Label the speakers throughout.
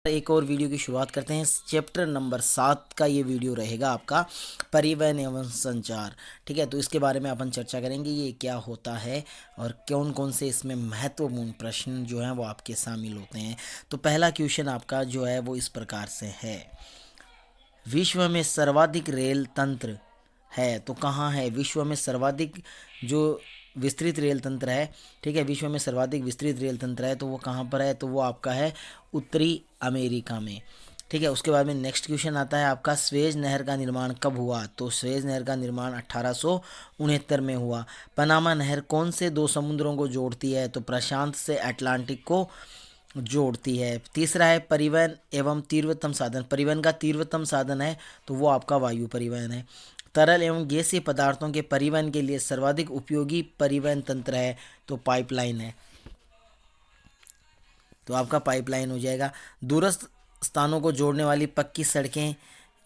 Speaker 1: एक और वीडियो की शुरुआत करते हैं। चैप्टर नंबर 7 का ये वीडियो रहेगा आपका, परिवहन एवं संचार। ठीक है, तो इसके बारे में अपन चर्चा करेंगे, ये क्या होता है और कौन कौन से इसमें महत्वपूर्ण प्रश्न जो हैं वो आपके शामिल होते हैं। तो पहला क्वेश्चन आपका जो है वो इस प्रकार से है, विश्व में सर्वाधिक रेल तंत्र है तो कहाँ है? विश्व में सर्वाधिक जो विस्तृत रेल तंत्र है, ठीक है, विश्व में सर्वाधिक विस्तृत रेल तंत्र है तो वो कहाँ पर है? तो वो आपका है उत्तरी अमेरिका में। ठीक है, उसके बाद में नेक्स्ट क्वेश्चन आता है आपका, स्वेज नहर का निर्माण कब हुआ? तो स्वेज नहर का निर्माण 1869 में हुआ। पनामा नहर कौन से दो समुद्रों को जोड़ती है? तो प्रशांत से अटलांटिक को जोड़ती है। तीसरा है परिवहन एवं तीव्रतम साधन, परिवहन का तीव्रतम साधन है तो वो आपका वायु परिवहन है। तरल एवं गैसीय पदार्थों के परिवहन के लिए सर्वाधिक उपयोगी परिवहन तंत्र है तो पाइपलाइन है, तो आपका पाइपलाइन हो जाएगा। दूरस्थ स्थानों को जोड़ने वाली पक्की सड़कें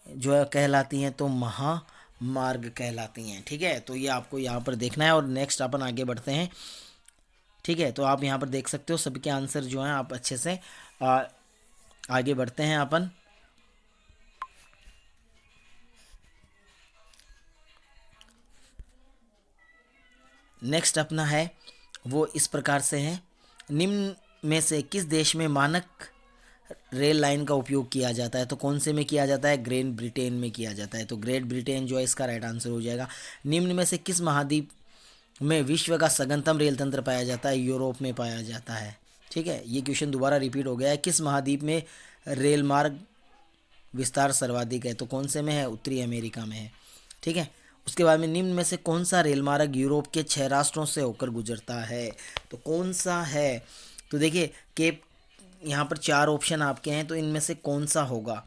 Speaker 1: जो है कहलाती हैं तो महामार्ग कहलाती हैं। ठीक है, तो ये आपको यहाँ पर देखना है और नेक्स्ट अपन आगे बढ़ते हैं। ठीक है, तो आप यहाँ पर देख सकते हो सभी के आंसर जो हैं, आप अच्छे से आगे बढ़ते हैं अपन। नेक्स्ट अपना है वो इस प्रकार से है, निम्न में से किस देश में मानक रेल लाइन का उपयोग किया जाता है? तो कौन से में किया जाता है? ग्रेट ब्रिटेन में किया जाता है, तो ग्रेट ब्रिटेन जो है इसका राइट आंसर हो जाएगा। निम्न में से किस महाद्वीप में विश्व का सघनतम रेल तंत्र पाया जाता है? यूरोप में पाया जाता है। ठीक है, ये क्वेश्चन दोबारा रिपीट हो गया है, किस महाद्वीप में रेल मार्ग विस्तार सर्वाधिक है? तो कौन से में है? उत्तरी अमेरिका में है। ठीक है, उसके बाद में निम्न में से कौन सा रेल मार्ग यूरोप के 6 राष्ट्रों से होकर गुजरता है? तो कौन सा है? तो देखिए केप, यहाँ पर 4 ऑप्शन आपके हैं, तो इनमें से कौन सा होगा?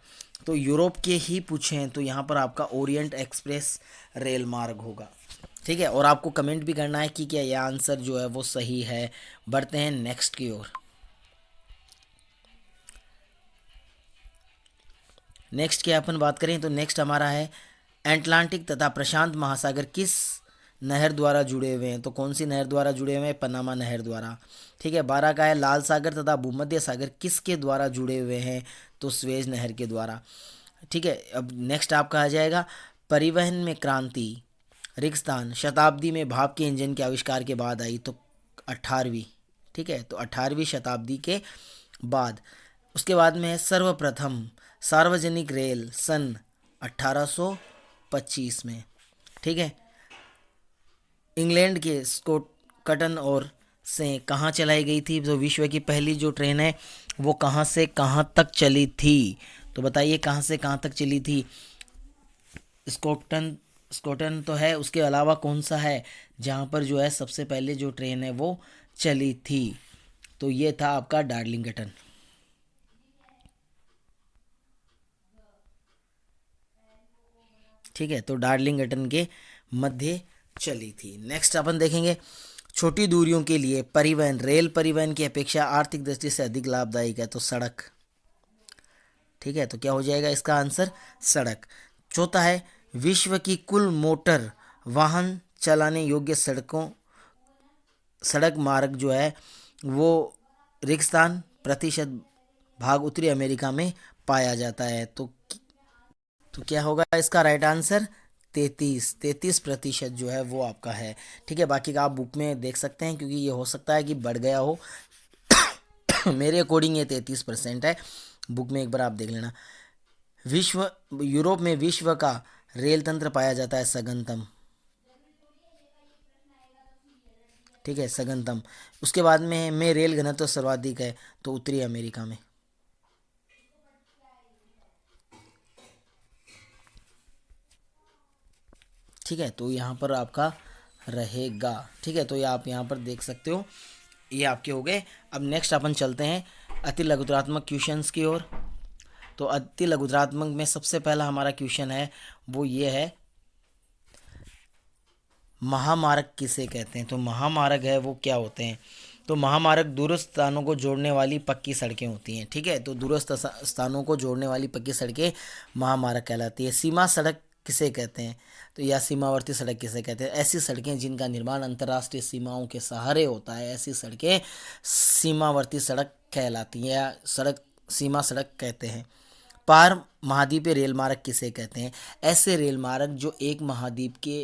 Speaker 1: तो यूरोप के ही पूछे हैं तो यहाँ पर आपका ओरिएंट एक्सप्रेस रेल मार्ग होगा। ठीक है, और आपको कमेंट भी करना है कि क्या यह आंसर जो है वो सही है। बढ़ते हैं नेक्स्ट की ओर। नेक्स्ट की अपन बात करें तो नेक्स्ट हमारा है, अटलांटिक तथा प्रशांत महासागर किस नहर द्वारा जुड़े हुए हैं? तो कौन सी नहर द्वारा जुड़े हुए हैं? पनामा नहर द्वारा। ठीक है, 12 का है, लाल सागर तथा भूमध्य सागर किसके द्वारा जुड़े हुए हैं? तो स्वेज नहर के द्वारा। ठीक है, अब नेक्स्ट आपका आ जाएगा, परिवहन में क्रांति रिक्स्थान शताब्दी में भाप के इंजन के आविष्कार के बाद आई? तो 18वीं। ठीक है, तो 18वीं शताब्दी के बाद। उसके बाद में है सर्वप्रथम सार्वजनिक रेल सन 1825 में। ठीक है, इंग्लैंड के स्कॉटन और से कहाँ चलाई गई थी? तो विश्व की पहली जो ट्रेन है वो कहाँ से कहाँ तक चली थी? तो बताइए कहाँ से कहाँ तक चली थी? स्कॉटन, स्कॉटन तो है, उसके अलावा कौन सा है जहाँ पर जो है सबसे पहले जो ट्रेन है वो चली थी? तो ये था आपका डार्लिंगटन। ठीक है, तो डार्लिंगटन के मध्य चली थी। नेक्स्ट अपन देखेंगे, छोटी दूरियों के लिए परिवहन रेल परिवहन की अपेक्षा आर्थिक दृष्टि से अधिक लाभदायक है? तो सड़क। ठीक है, तो क्या हो जाएगा इसका आंसर? सड़क। चौथा है, विश्व की कुल मोटर वाहन चलाने योग्य सड़कों सड़क मार्ग जो है वो रेगिस्तान प्रतिशत भाग उत्तरी अमेरिका में पाया जाता है। तो क्या होगा इसका राइट आंसर? 33% जो है वो आपका है। ठीक है, बाकी का आप बुक में देख सकते हैं क्योंकि ये हो सकता है कि बढ़ गया हो। मेरे अकॉर्डिंग ये 33% है, बुक में एक बार आप देख लेना। विश्व यूरोप में विश्व का रेल तंत्र पाया जाता है सघनतम। ठीक है, सघनतम। उसके बाद में रेल घनत्व सर्वाधिक है तो उत्तरी अमेरिका में। ठीक है, तो यहाँ पर आपका रहेगा। ठीक है, तो ये आप यहाँ पर देख सकते हो, ये आपके हो गए। अब नेक्स्ट अपन चलते हैं अति लघुतरात्मक क्वेश्चंस की ओर। तो अति लघुतरात्मक में सबसे पहला हमारा क्वेश्चन है वो ये है, महामार्ग किसे कहते हैं? तो महामार्ग है वो क्या होते हैं? तो महामार्ग दूरस्थ स्थानों को जोड़ने वाली पक्की सड़कें होती हैं। ठीक है, तो दूरस्थ स्थानों को जोड़ने वाली पक्की सड़कें महामार्ग कहलाती है। सीमा सड़क किसे कहते हैं? तो या सीमावर्ती सड़क किसे कहते हैं? ऐसी सड़कें जिनका निर्माण अंतर्राष्ट्रीय सीमाओं के सहारे होता है, ऐसी सड़कें सीमावर्ती सड़क कहलाती हैं या सड़क सीमा सड़क कहते हैं। पार महाद्वीपीय रेल मार्ग किसे कहते हैं? ऐसे रेल मार्ग जो एक महाद्वीप के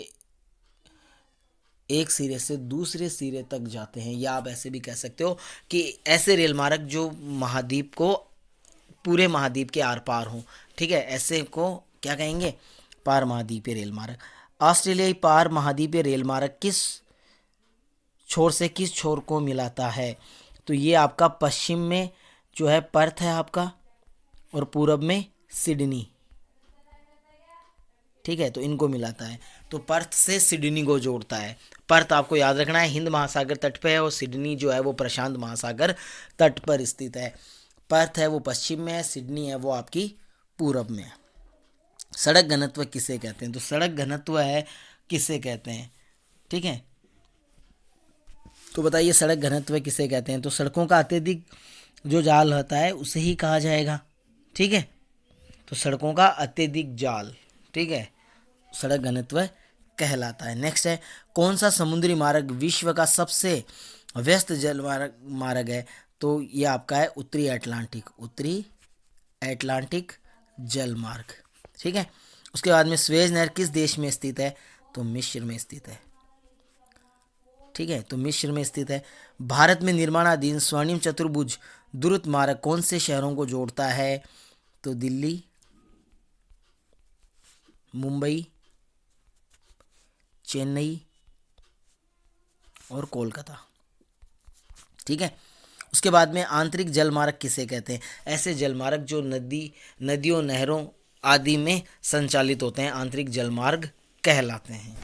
Speaker 1: एक सिरे से दूसरे सिरे तक जाते हैं, या आप ऐसे भी कह सकते हो कि ऐसे रेल मार्ग जो महाद्वीप को पूरे महाद्वीप के आर पार हों। ठीक है, ऐसे को क्या कहेंगे? पार महाद्वीपीय रेल मार्ग। ऑस्ट्रेलियाई पार महाद्वीपीय रेल मार्ग किस छोर से किस छोर को मिलाता है? तो ये आपका पश्चिम में जो है पर्थ है आपका, और पूरब में सिडनी। ठीक है, तो इनको मिलाता है। तो पर्थ से सिडनी को जोड़ता है। पर्थ आपको याद रखना है हिंद महासागर तट पे है, और सिडनी जो है वो प्रशांत महासागर तट पर स्थित है। पर्थ है वो पश्चिम में है, सिडनी है वो आपकी पूरब में है। सड़क घनत्व किसे कहते हैं? तो सड़क घनत्व है किसे कहते हैं? ठीक है, तो बताइए सड़क घनत्व किसे कहते हैं? तो सड़कों का अत्यधिक जो जाल होता है उसे ही कहा जाएगा। ठीक है, तो सड़कों का अत्यधिक जाल, ठीक है, सड़क घनत्व कहलाता है। नेक्स्ट है, कौन सा समुद्री मार्ग विश्व का सबसे व्यस्त जल मार्ग है? तो ये आपका है उत्तरी अटलांटिक जल मार्ग। ठीक है, उसके बाद में स्वेज नहर किस देश में स्थित है? तो मिस्र में स्थित है। ठीक है, तो मिस्र में स्थित है। भारत में निर्माणाधीन स्वर्णिम चतुर्भुज द्रुत मार्ग कौन से शहरों को जोड़ता है? तो दिल्ली, मुंबई, चेन्नई और कोलकाता। ठीक है, उसके बाद में आंतरिक जलमार्ग किसे कहते हैं? ऐसे जलमार्ग जो नदियों नहरों आदि में संचालित होते हैं आंतरिक जलमार्ग कहलाते हैं।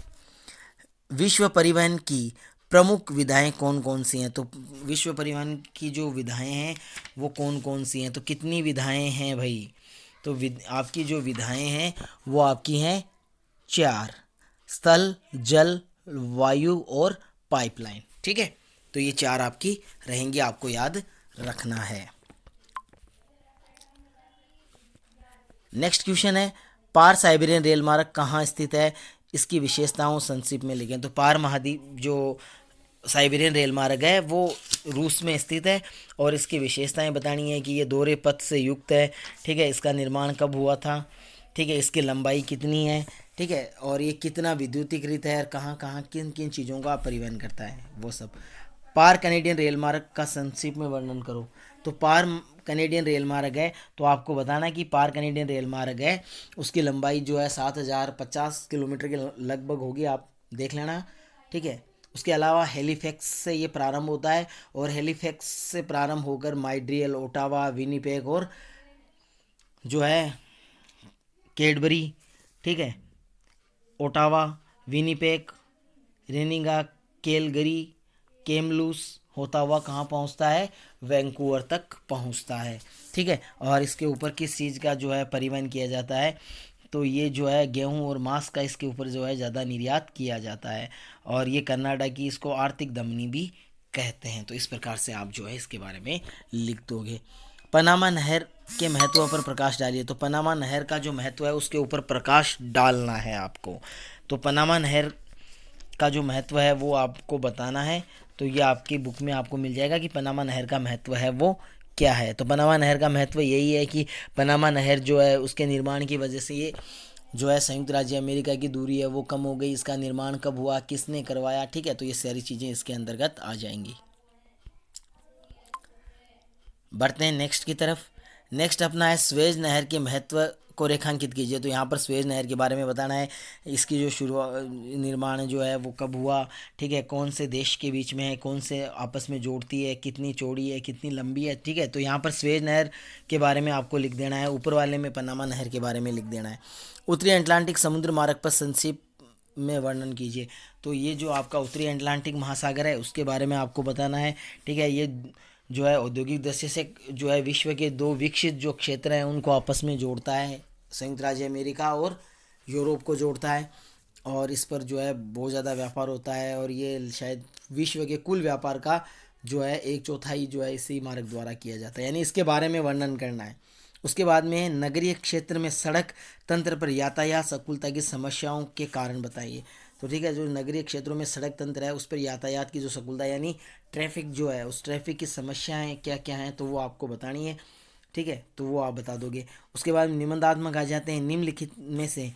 Speaker 1: विश्व परिवहन की प्रमुख विधाएं कौन कौन सी हैं? तो विश्व परिवहन की जो विधाएं हैं वो कौन कौन सी हैं? तो कितनी विधाएं हैं भाई? तो आपकी जो विधाएं हैं वो आपकी हैं 4: स्थल, जल, वायु और पाइपलाइन। ठीक है, तो ये 4 आपकी रहेंगी, आपको याद रखना है। नेक्स्ट क्वेश्चन है, पार साइबेरियन रेल मार्ग कहाँ स्थित है? इसकी विशेषताओं संक्षिप्त में लिखें। तो पार महाद्वीप जो साइबेरियन रेल मार्ग है वो रूस में स्थित है, और इसकी विशेषताएं बतानी है कि ये दोहरे पथ से युक्त है। ठीक है, इसका निर्माण कब हुआ था? ठीक है, इसकी लंबाई कितनी है? ठीक है, और ये कितना विद्युतीकृत है और कहाँ कहाँ किन किन चीज़ों का परिवहन करता है वो सब। पार कैनेडियन रेल मार्ग का संक्षिप्त में वर्णन करो। तो पार कैनेडियन रेल मार्ग है, तो आपको बताना है कि पार कैनेडियन रेल मार्ग है उसकी लंबाई जो है 7050 किलोमीटर के लगभग होगी, आप देख लेना। ठीक है, उसके अलावा हेलीफैक्स से ये प्रारंभ होता है, और हेलीफैक्स से प्रारंभ होकर मॉन्ट्रियल, ओटावा, विनिपेग और जो है कैडबरी, ठीक है, ओटावा, विनिपेग, रेनिंगा, कैलगरी, केमलूस होता हुआ कहाँ पहुँचता है? वैंकूवर तक पहुँचता है। ठीक है, और इसके ऊपर किस चीज़ का जो है परिवहन किया जाता है? तो ये जो है गेहूं और मांस का इसके ऊपर जो है ज़्यादा निर्यात किया जाता है, और ये कर्नाटक की इसको आर्थिक धमनी भी कहते हैं। तो इस प्रकार से आप जो है इसके बारे में लिख दोगे। पनामा नहर के महत्व पर प्रकाश डालिए। तो पनामा नहर का जो महत्व है उसके ऊपर प्रकाश डालना है आपको। तो पनामा नहर का जो महत्व है वो आपको बताना है। तो ये आपकी बुक में आपको मिल जाएगा कि पनामा नहर का महत्व है वो क्या है। तो पनामा नहर का महत्व यही है कि पनामा नहर जो है उसके निर्माण की वजह से ये जो है संयुक्त राज्य अमेरिका की दूरी है वो कम हो गई। इसका निर्माण कब हुआ, किसने करवाया? ठीक है, तो ये सारी चीज़ें इसके अंतर्गत आ जाएंगी। बढ़ते हैं नेक्स्ट की तरफ। नेक्स्ट अपना है स्वेज नहर के महत्व को रेखांकित कीजिए। तो यहाँ पर स्वेज नहर के बारे में बताना है, इसकी जो निर्माण जो है वो कब हुआ, ठीक है, कौन से देश के बीच में है, कौन से आपस में जोड़ती है, कितनी चौड़ी है, कितनी लंबी है। ठीक है, तो यहाँ पर स्वेज नहर के बारे में आपको लिख देना है, ऊपर वाले में पनामा नहर के बारे में लिख देना है। उत्तरी अटलांटिक समुद्र मार्ग पर संक्षिप्त में वर्णन कीजिए। तो ये जो आपका उत्तरी अटलांटिक महासागर है उसके बारे में आपको बताना है। ठीक है, ये जो है औद्योगिक दृष्टि से जो है विश्व के 2 विकसित जो क्षेत्र हैं उनको आपस में जोड़ता है, संयुक्त राज्य अमेरिका और यूरोप को जोड़ता है, और इस पर जो है बहुत ज़्यादा व्यापार होता है, और ये शायद विश्व के कुल व्यापार का जो है 1/4 जो है इसी मार्ग द्वारा किया जाता है, यानी इसके बारे में वर्णन करना है। उसके बाद में नगरीय क्षेत्र में सड़क तंत्र पर यातायात संकुलता की समस्याओं के कारण बताइए। तो ठीक है, जो नगरीय क्षेत्रों में सड़क तंत्र है उस पर यातायात की जो संकुलता यानी ट्रैफिक जो है उस ट्रैफिक की समस्याएं क्या क्या हैं तो वो आपको बतानी है। ठीक है, तो वो आप बता दोगे। उसके बाद निबंधात्मक आ जाते हैं, निम्नलिखित में से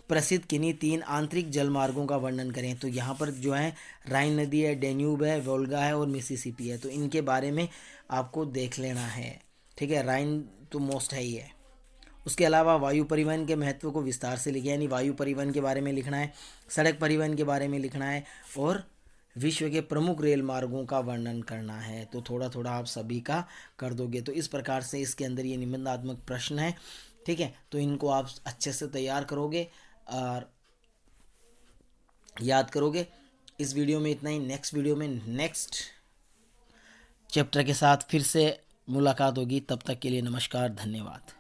Speaker 1: प्रसिद्ध किन्हीं 3 आंतरिक जलमार्गों का वर्णन करें। तो यहाँ पर जो है राइन नदी है, डेन्यूब है, वोल्गा है और मिसिसिपी है, तो इनके बारे में आपको देख लेना है। ठीक है, राइन तो मोस्ट है ही है। उसके अलावा वायु परिवहन के महत्व को विस्तार से लिखें, यानी वायु परिवहन के बारे में लिखना है, सड़क परिवहन के बारे में लिखना है और विश्व के प्रमुख रेल मार्गों का वर्णन करना है। तो थोड़ा थोड़ा आप सभी का कर दोगे। तो इस प्रकार से इसके अंदर ये निबंधात्मक प्रश्न है। ठीक है, तो इनको आप अच्छे से तैयार करोगे और याद करोगे। इस वीडियो में इतना ही। नेक्स्ट वीडियो में नेक्स्ट चैप्टर के साथ फिर से मुलाकात होगी। तब तक के लिए नमस्कार, धन्यवाद।